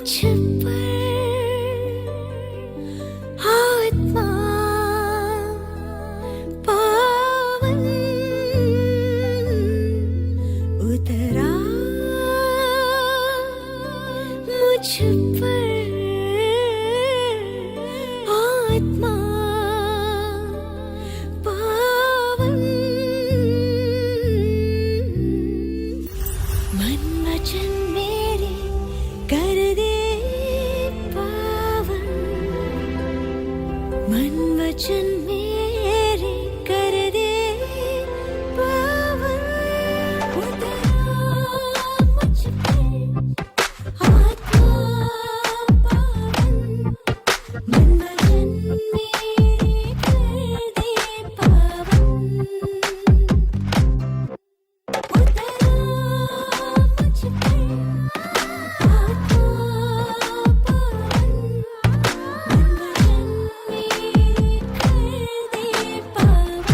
मुझ पर आत्मा पावन उतरा मुझ पर आत्मा पावन मन वचन मेरे कर दे पावन मन वचन मेरे कर दे पावन उतरा मुझ पर आत्मा पावन मन वचन मेरे कर दे पावन उतरा मुझ पर आत्मा पावन मन वचन मेरे कर दे पावन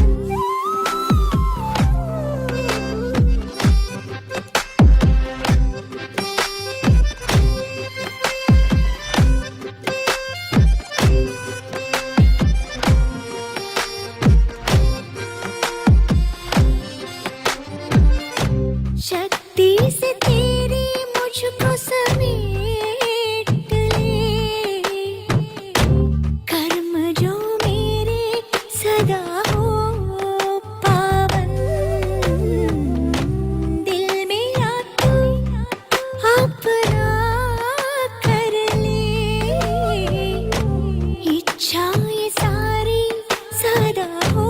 शक्ति से तेरी मुझको समेट ले कर्म जो मेरे सदा हो पावन दिल मेरा तू अपना कर ले इच्छा ये सारी सदा हो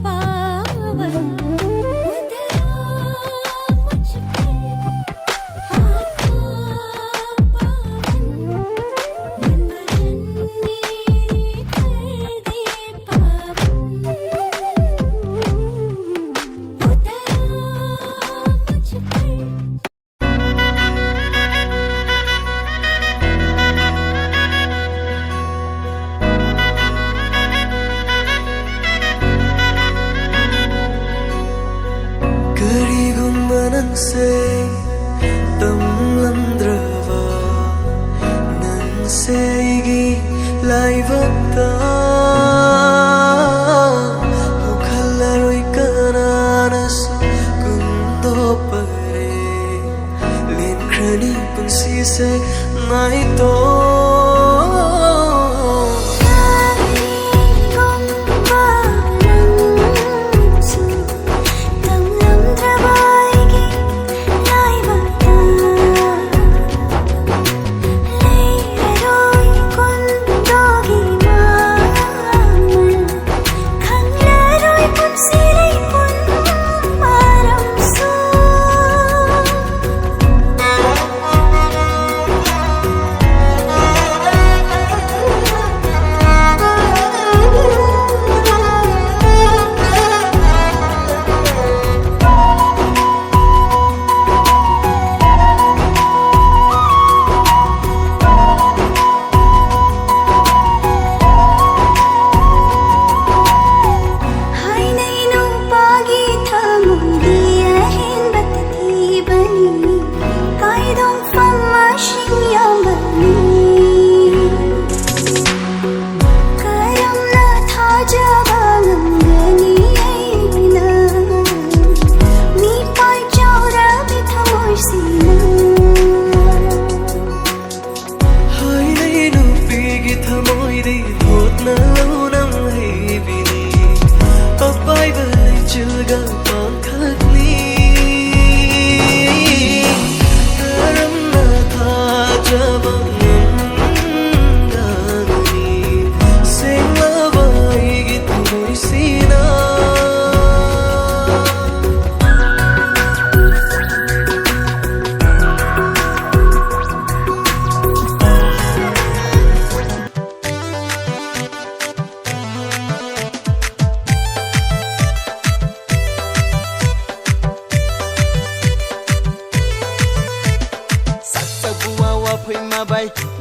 पावन उतरा मुझ पर आत्मा पावन मन वचन मेरे कर दे पावन उतरा मुझ पर Karigunmananse tamlamdrava nanseigi laivakta hukhallaroi kananas kundo pare lenkrani punsi se naito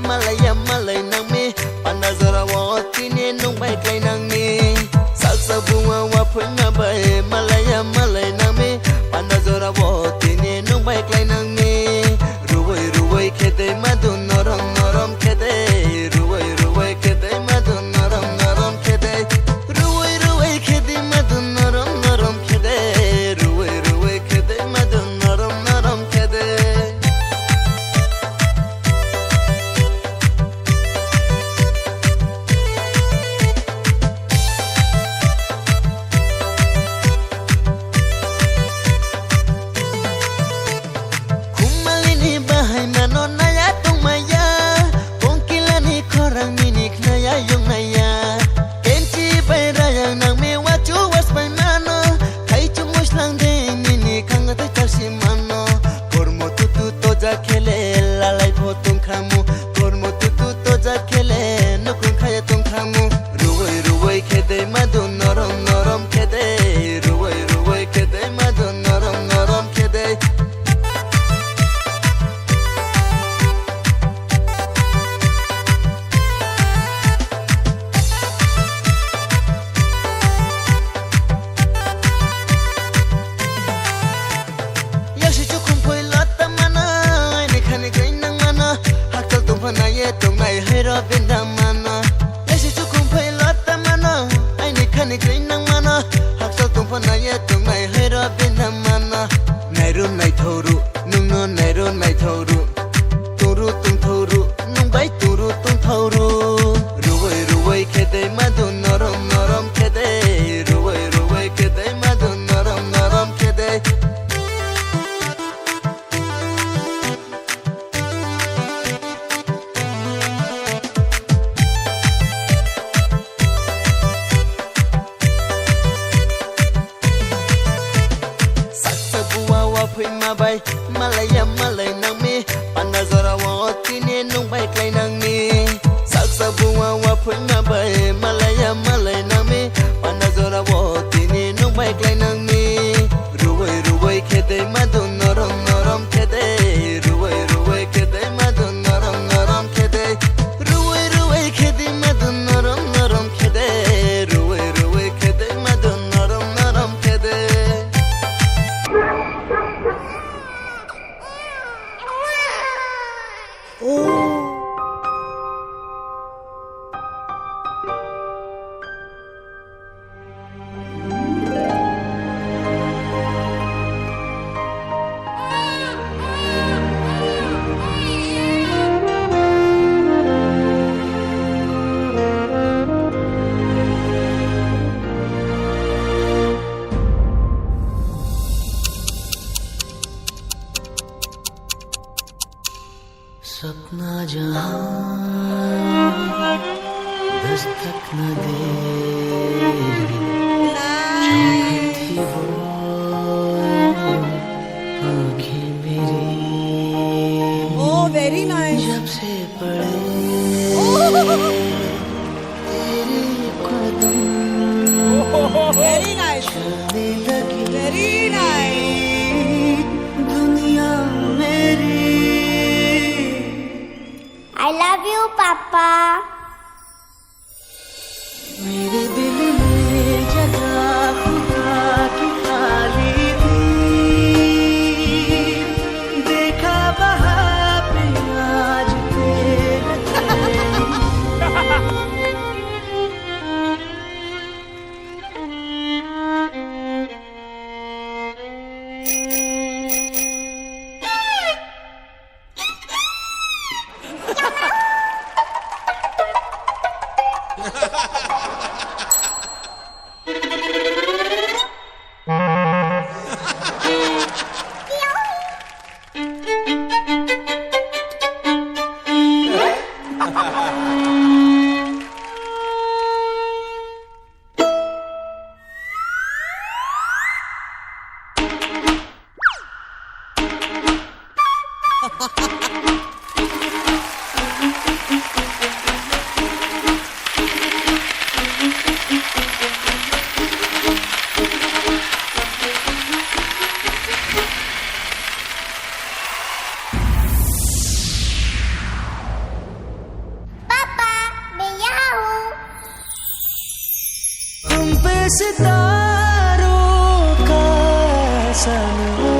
Malaya malay nang me Panazara watine nung bay klay nang me Salsa bunga wapoy mabay Malaya malay nang me Panazara watine nung bay klay nang me Ruway ruway keday madunor toja khele lalai pho tung khamu kormo tu toja khele nukun khaya tung khamu ruwai ruwai khede madu norom norom khede ruwai ruwai khede madu norom norom khede na ye tong nai hera bindamana yesi chukum phai lata mana ai ni khani klein nang mana haksal tum pha na ye tong nai hera bindamana nairu nai thoru nung no nairu nai thoru turu tung thoru nung bai turu tung thoru ruwai ruwai khede madu norom norom khede ruwai ruwai khede madu norom norom khede phui ma bai malaya malai nang mi panazora wa tine nung bai klai nang mi saksa buwa wa phui ma bai malaya malai nang mi panazora wa tine nung bai klai nang mi ruwai ruwai khede madu norom norom khede ruwai ruwai khede madu norom norom khede ruwai ruwai khede madu norom norom khede ruwai ruwai khede madu norom norom khede सपना जहां दस्तक न दे थी वो आँखें मेरी very nice जब से पड़े तेरे कदम वेरी नाइस चलने लगी वेरी नाइस दुनिया मेरी I love you, Papa. मेरे दिल में जगह खुदा की खाली थी देखा वहाँ पे आज सितारों का सन हो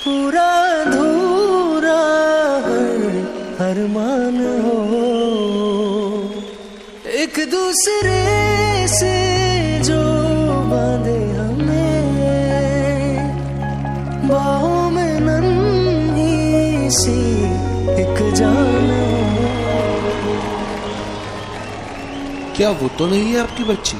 पूरा अधूरा अरमान हो एक दूसरे से जो बांधे हमें बाहों में नन्ही सी एक जान हो। क्या वो तो नहीं है आपकी बच्ची?